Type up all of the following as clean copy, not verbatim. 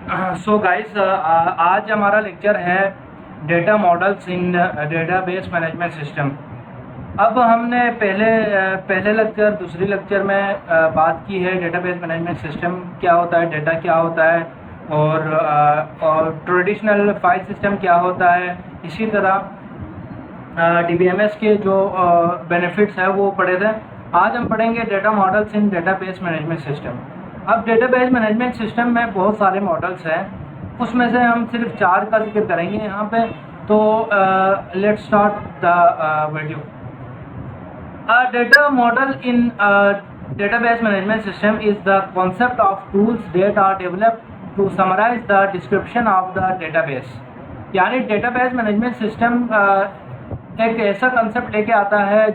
So guys, आज हमारा lecture है data models in database management system. अब हमने पहले लेक्चर दूसरी लेक्चर में बात की है डेटाबेस मैनेजमेंट सिस्टम क्या होता है, डेटा क्या होता है और ट्रेडिशनल फाइल सिस्टम क्या होता है। इसी तरह डीबीएमएस के जो बेनिफिट्स है वो पढ़े थे। आज हम पढ़ेंगे data models in database management system. अब डेटाबेस मैनेजमेंट सिस्टम में बहुत सारे मॉडल्स हैं, उसमें से हम सिर्फ 4 का जिक्र करेंगे यहाँ पे। तो let's start the video. Data model in database management system is the concept of tools that are developed to summarize the description of the database। यानी डेटाबेस मैनेजमेंट सिस्टम एक ऐसा कंसेप्ट लेके आता है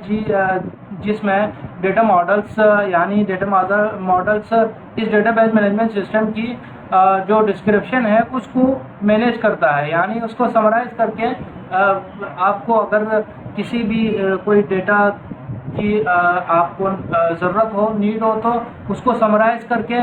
जिसमें डेटा मॉडल्स यानी data models इस database management system की जो डिस्क्रिप्शन है उसको मैनेज करता है, यानी उसको समराइज करके आपको अगर किसी भी कोई डेटा कि आपको ज़रूरत हो, नीड हो, तो उसको समराइज करके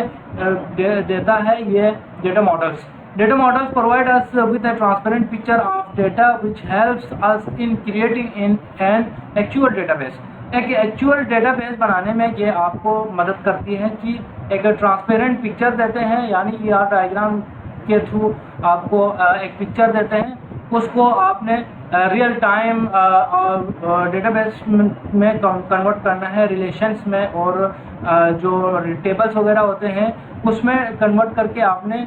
देता है ये data models. Data models provide us with a transparent picture of data which helps us in creating in an actual database. एक एक्चुअल डेटाबेस बनाने में ये आपको मदद करती है कि एक ट्रांसपेरेंट पिक्चर देते हैं, यानी ER डायग्राम के थ्रू आपको एक पिक्चर देते हैं, उसको आपने रियल टाइम डेटाबेस में कन्वर्ट करना है, रिलेशंस में और जो टेबल्स वगैरह होते हैं उसमें कन्वर्ट करके आपने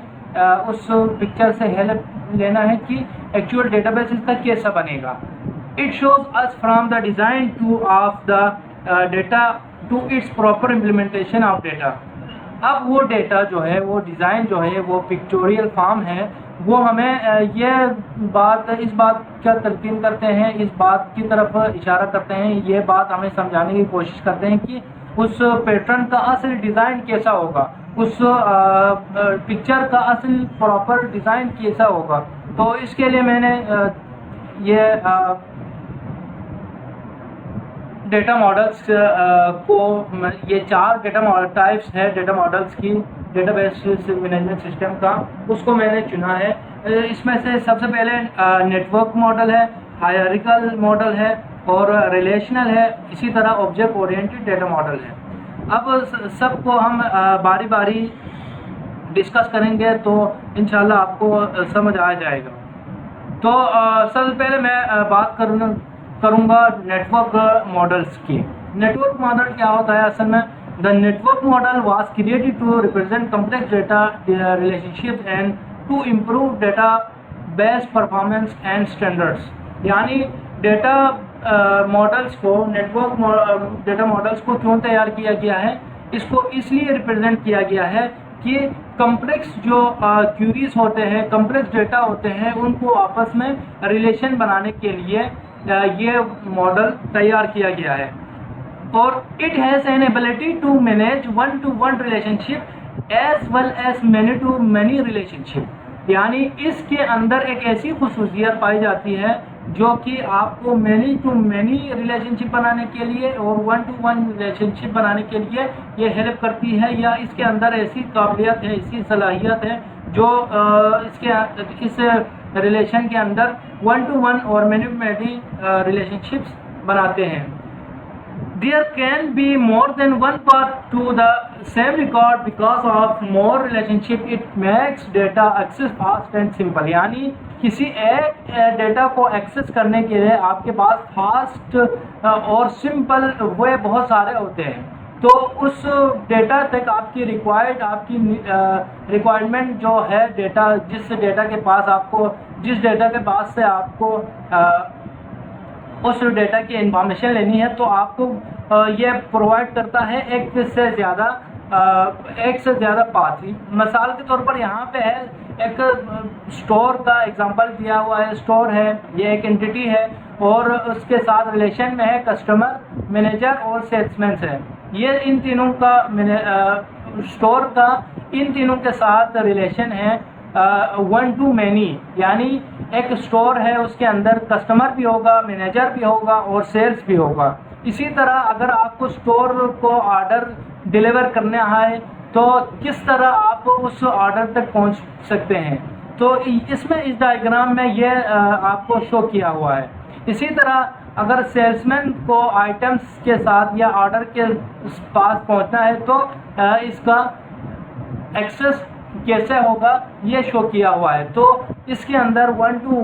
उस पिक्चर से हेल्प लेना है कि एक्चुअल डेटाबेस इसका कैसा बनेगा। It shows us from the design to of the data to its proper implementation of data. अब वो डेटा जो है, वो डिज़ाइन जो है, वो पिक्चोरियल फॉर्म है, वो हमें इस बात का तलकीन करते हैं, इस बात की तरफ इशारा करते हैं, ये बात हमें समझाने की कोशिश करते हैं कि उस पैटर्न का असल डिज़ाइन कैसा होगा, उस पिक्चर का असल प्रॉपर डिज़ाइन कैसा होगा। तो इसके लिए मैंने डेटा मॉडल्स को ये 4 डेटा मॉडल टाइप्स है डेटा मॉडल्स की डेटाबेस मैनेजमेंट सिस्टम का, उसको मैंने चुना है। इसमें से सबसे पहले नेटवर्क मॉडल है, हायरार्किकल मॉडल है और रिलेशनल है। इसी तरह ऑब्जेक्ट ओरिएंटेड डेटा मॉडल है। अब सबको हम बारी बारी डिस्कस करेंगे तो इंशाल्लाह आपको समझ आ जाएगा। तो सबसे पहले मैं बात करूँगा नेटवर्क मॉडल्स की। नेटवर्क मॉडल क्या होता है असल में? The network model was created to represent complex data relationship and to improve data base performance and standards. यानी डेटा मॉडल्स को, नेटवर्क डेटा मॉडल्स को क्यों तैयार किया गया है? इसको इसलिए रिप्रेजेंट किया गया है कि कॉम्प्लेक्स जो क्यूरीज होते हैं, कॉम्प्लेक्स डेटा होते हैं, उनको आपस में रिलेशन बनाने के लिए ये मॉडल तैयार किया गया है। और it has an ability to manage one to one relationship as well as many to many relationship. यानी इसके अंदर एक ऐसी खुसूसियत पाई जाती है जो कि आपको मैनी टू मैनी रिलेशनशिप बनाने के लिए और वन टू वन रिलेशनशिप बनाने के लिए ये हेल्प करती है, या इसके अंदर ऐसी काबिलियत है, ऐसी सलाहियत है जो इस रिलेशन के अंदर वन टू वन और मैनी टू मैनी रिलेशनशिप्स बनाते हैं। There can be more than one path to the same record because of more relationship. It makes data access fast and simple। यानी किसी एक डेटा को access करने के लिए आपके पास फास्ट और सिंपल वे बहुत सारे होते हैं। तो उस डेटा तक आपकी रिक्वायरमेंट जो है, जिस डेटा के पास से आपको उस डेटा की इंफॉर्मेशन लेनी है, तो आपको ये प्रोवाइड करता है एक से ज़्यादा पाथ। मिसाल के तौर पर यहाँ पे है एक स्टोर का एग्जांपल दिया हुआ है। स्टोर है, ये एक एंटिटी है और उसके साथ रिलेशन में है कस्टमर, मैनेजर और सेल्समैन है। ये इन तीनों का स्टोर का इन तीनों के साथ रिलेशन है वन टू मैनी। यानी एक स्टोर है, उसके अंदर कस्टमर भी होगा, मैनेजर भी होगा और सेल्स भी होगा। इसी तरह अगर आपको स्टोर को ऑर्डर डिलीवर करना है तो किस तरह आप उस ऑर्डर तक पहुंच सकते हैं। तो इसमें इस डायग्राम में ये आपको शो किया हुआ है। इसी तरह अगर सेल्समैन को आइटम्स के साथ या ऑर्डर के पास पहुंचना है तो इसका एक्सेस कैसे होगा ये शो किया हुआ है। तो इसके अंदर 1 to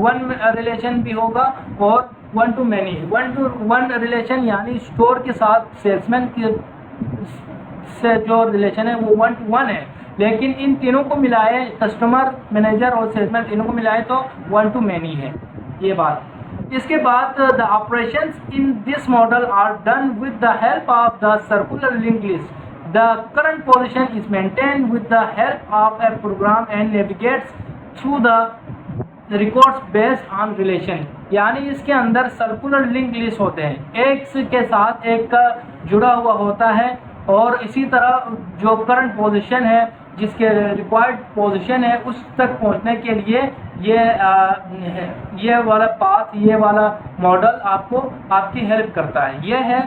1 रिलेशन भी होगा और 1 to many। 1 to 1 रिलेशन यानी स्टोर के साथ सेल्समैन के से जो रिलेशन है वो 1 to 1 है, लेकिन इन तीनों को मिलाए, कस्टमर, मैनेजर और सेल्समैन तीनों को मिलाए तो 1 to many है ये बात। इसके बाद the operations in this model are done with the help of the circular link list. The current position is maintained with the help of a program and navigates through the records based on relation. यानी इसके अंदर circular link list होते हैं, एक के साथ एक का जुड़ा हुआ होता है, और इसी तरह जो करंट पोजीशन है, जिसके रिक्वायर्ड पोजीशन है, उस तक पहुंचने के लिए ये वाला पाथ, ये वाला मॉडल आपको आपकी हेल्प करता है। ये है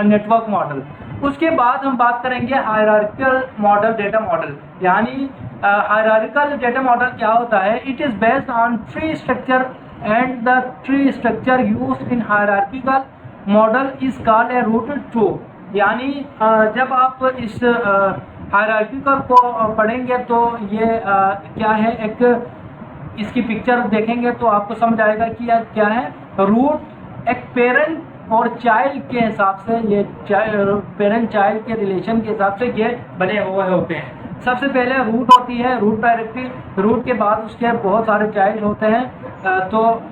नेटवर्क मॉडल। उसके बाद हम बात करेंगे हायरार्किकल मॉडल, डेटा मॉडल। यानी हायरार्किकल डेटा मॉडल क्या होता है? It is based on tree structure and the tree structure used in hierarchical model is called a rooted tree. यानी जब आप इस हायरार्किकल को पढ़ेंगे तो ये क्या है, एक इसकी पिक्चर देखेंगे तो आपको समझ आएगा कि यह क्या है। रूट एक पेरेंट और चाइल्ड के हिसाब से, ये पेरेंट चाइल्ड के रिलेशन के हिसाब से ये बने हुए होते हैं। सबसे पहले रूट होती है, रूट डायरेक्टरी। रूट के बाद उसके बहुत सारे चाइल्ड होते हैं। तो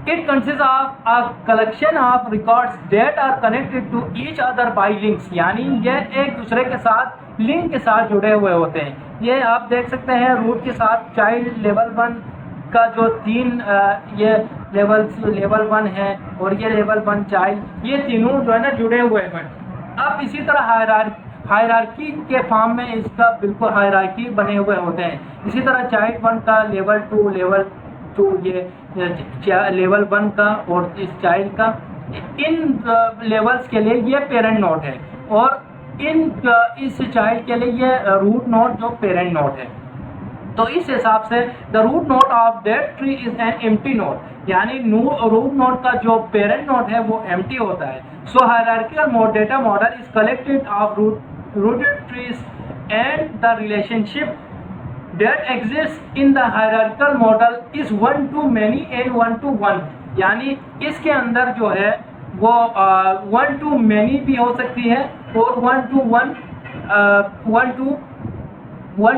it consist of a collection of records that are connected to each other by links. यानी ये एक दूसरे के साथ लिंक के साथ जुड़े हुए होते हैं। ये आप देख सकते हैं रूट के साथ चाइल्ड लेवल 1 का जो 3 ये लेवल 1 है और ये लेवल 1 चाइल्ड, ये तीनों जो है ना जुड़े हुए हैं। अब इसी तरह हायरार्की के फॉर्म में इसका बिल्कुल हायरार्की बने हुए होते हैं। इसी तरह चाइल्ड 1 का लेवल 2 ये लेवल 1 का और इस चाइल्ड का, इन लेवल्स के लिए ये पेरेंट नोड है, और इस चाइल्ड के लिए ये रूट नोड जो पेरेंट नोड है। तो इस हिसाब से the root node of that tree is an empty node. यानी रूट नोड का जो पेरेंट नोड है वो एम्प्टी होता है। So hierarchical data model is collected of rooted trees and the relationship that exists in the hierarchical model is 1 to many and 1 to 1। यानी इसके अंदर जो है वो 1 to many भी हो सकती है और 1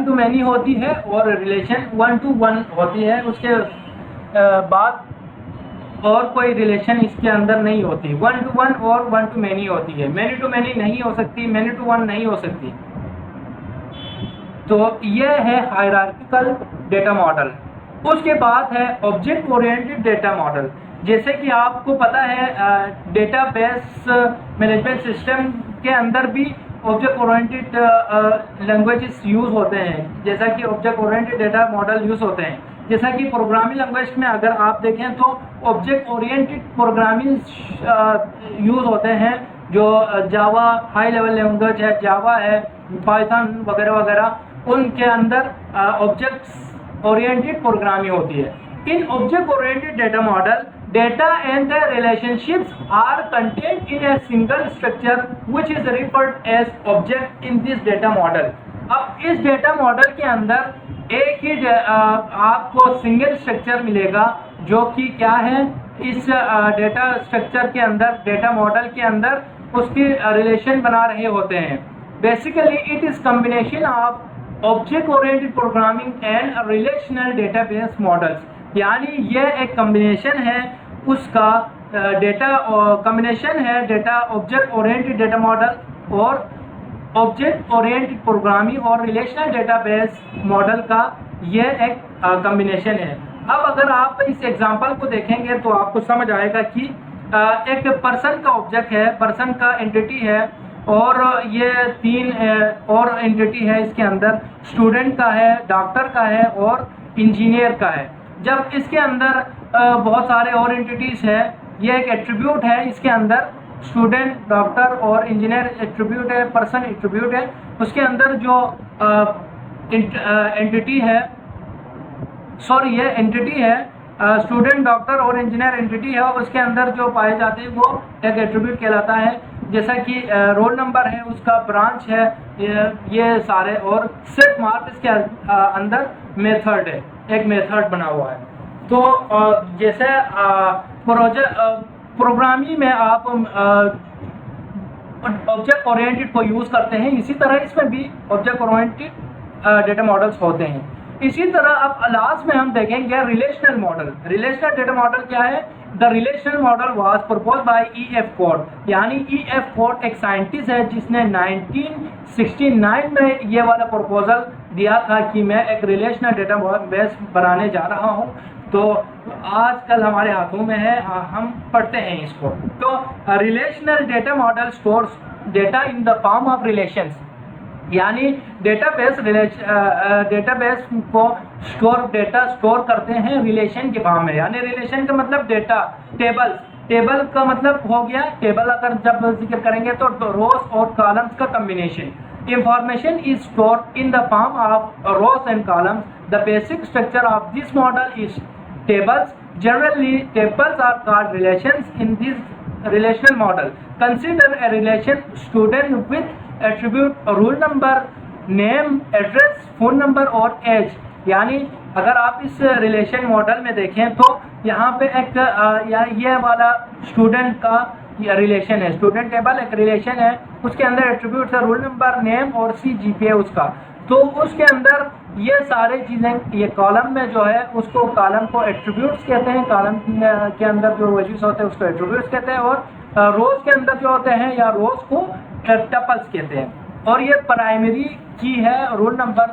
to many होती है, और रिलेशन 1 to 1 होती है। उसके बाद और कोई रिलेशन इसके अंदर नहीं होती। 1 to 1 और 1 to many होती है, many to many नहीं हो सकती, many to 1 नहीं हो सकती। तो ये है हायरार्किकल डेटा मॉडल। उसके बाद है ऑब्जेक्ट ओरिएंटेड डेटा मॉडल। जैसे कि आपको पता है डेटाबेस मैनेजमेंट सिस्टम के अंदर भी ऑब्जेक्ट ओरिएंटेड लैंग्वेजेस यूज़ होते हैं, जैसा कि object oriented data model use होते हैं। जैसा कि प्रोग्रामिंग लैंग्वेज में अगर आप देखें तो ऑब्जेक्ट ओरिएंटेड प्रोग्रामिंग यूज़ होते हैं, जो जावा हाई लेवल लैंग्वेज है, जावा है, पाइथन वगैरह वगैरह, उनके अंदर ऑब्जेक्ट ओरिएंटेड प्रोग्रामिंग होती है। In object oriented data model, data and their relationships are contained in a single structure which is referred as object in this data model। अब इस डेटा मॉडल के अंदर एक ही आपको सिंगल स्ट्रक्चर मिलेगा, जो कि क्या है, इस डेटा स्ट्रक्चर के अंदर, डेटा मॉडल के अंदर उसकी रिलेशन बना रहे होते हैं। Basically it is combination of object oriented programming and relational database models. यानी यह एक कॉम्बिनेशन है उसका, डेटा कॉम्बिनेशन है data object oriented data model और ऑब्जेक्ट ओरिएंटेड प्रोग्रामिंग और रिलेशनल डेटाबेस मॉडल का यह एक कॉम्बिनेशन है। अब अगर आप इस एग्जांपल को देखेंगे तो आपको समझ आएगा कि एक पर्सन का ऑब्जेक्ट है, पर्सन का एंटिटी है, और ये 3 और एंटिटी है इसके अंदर, स्टूडेंट का है, डॉक्टर का है और इंजीनियर का है। जब इसके अंदर बहुत सारे और एंटिटीज़ है, ये एक एट्रीब्यूट है इसके अंदर, स्टूडेंट, डॉक्टर और इंजीनियर एट्रीब्यूट है, पर्सन एट्रीब्यूट है। उसके अंदर जो एंटिटी है, सॉरी ये एंटिटी है, स्टूडेंट, डॉक्टर और इंजीनियर एंटिटी है, उसके अंदर जो पाए जाते हैं वो एक एट्रीब्यूट कहलाता है। जैसा कि रोल नंबर है, उसका ब्रांच है, ये सारे, और सेट मार्क इसके अंदर मेथड है, एक मेथड बना हुआ है। तो जैसे प्रोग्रामिंग में आप ऑब्जेक्ट ओरिएंटेड को यूज करते हैं, इसी तरह इसमें भी ऑब्जेक्ट ओरिएंटेड डेटा मॉडल्स होते हैं। इसी तरह अब लास्ट में हम देखेंगे relational model. Relational data model क्या है? The relational model was propose by E.F. Code, यानी E.F. कोड एक साइंटिस्ट है जिसने 1969 में ये वाला प्रपोजल दिया था कि मैं एक रिलेशनल डेटा बेस बनाने जा रहा हूँ। तो आजकल हमारे हाथों में है, हम पढ़ते हैं इसको। तो relational data model stores data in the form of relations, यानी डेटाबेस को डेटा स्टोर करते हैं रिलेशन के फॉर्म में। यानी रिलेशन का मतलब डेटा, टेबल का मतलब हो गया टेबल, अगर जब जिक्र करेंगे तो रोज और कॉलम्स का combination. Information is stored in the form of rose and columns. The basic structure of this model is tables. Generally, tables are called relations in this relational model. Consider a relation student with attribute roll number, name, address, phone number और age। यानी अगर आप इस relation model में देखें तो यहाँ पे एक ये वाला स्टूडेंट का रिलेशन है, स्टूडेंट टेबल एक रिलेशन है, उसके अंदर एट्रीब्यूट्स है रोल नंबर, नेम और CGPA उसका। तो उसके अंदर ये सारे चीज़ें, ये कॉलम में जो है उसको कॉलम को एट्रीब्यूट्स कहते हैं, कॉलम के अंदर जो वैल्यूज होते हैं उसको एट्रीब्यूट्स कहते हैं, और रोज के अंदर जो होते हैं या रोज को टपल्स कहते हैं। और ये प्राइमरी की है रोल नंबर।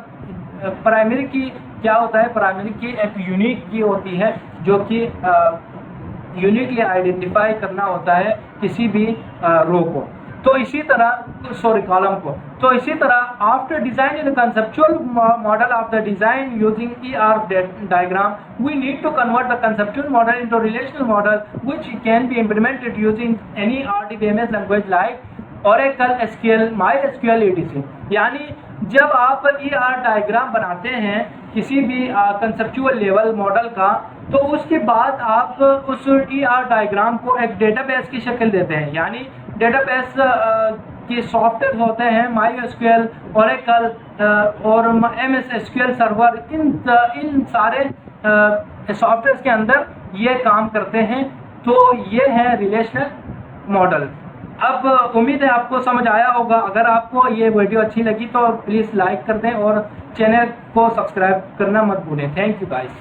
प्राइमरी की क्या होता है? प्राइमरी की एक यूनिक की होती है जो कि यूनिकली आइडेंटिफाई करना होता है किसी भी रो को। तो इसी तरह कॉलम को। तो इसी तरह after design in conceptual model of the design using ER diagram, we need to convert the conceptual model into relational model which can be implemented using any RDBMS language like Oracle, SQL, MySQL etc। यानी जब आप ER diagram बनाते हैं किसी भी conceptual level model का, तो उसके बाद आप उस ER डायग्राम को एक डेटाबेस की शक्ल देते हैं। यानी डेटाबेस के सॉफ्टवेयर होते हैं MySQL, Oracle और MS SQL सर्वर, इन सारे सॉफ्टवेयर के अंदर ये काम करते हैं। तो ये है रिलेशनल मॉडल। अब उम्मीद है आपको समझ आया होगा। अगर आपको ये वीडियो अच्छी लगी तो प्लीज़ लाइक कर दें और चैनल को सब्सक्राइब करना मत भूलें। Thank you guys.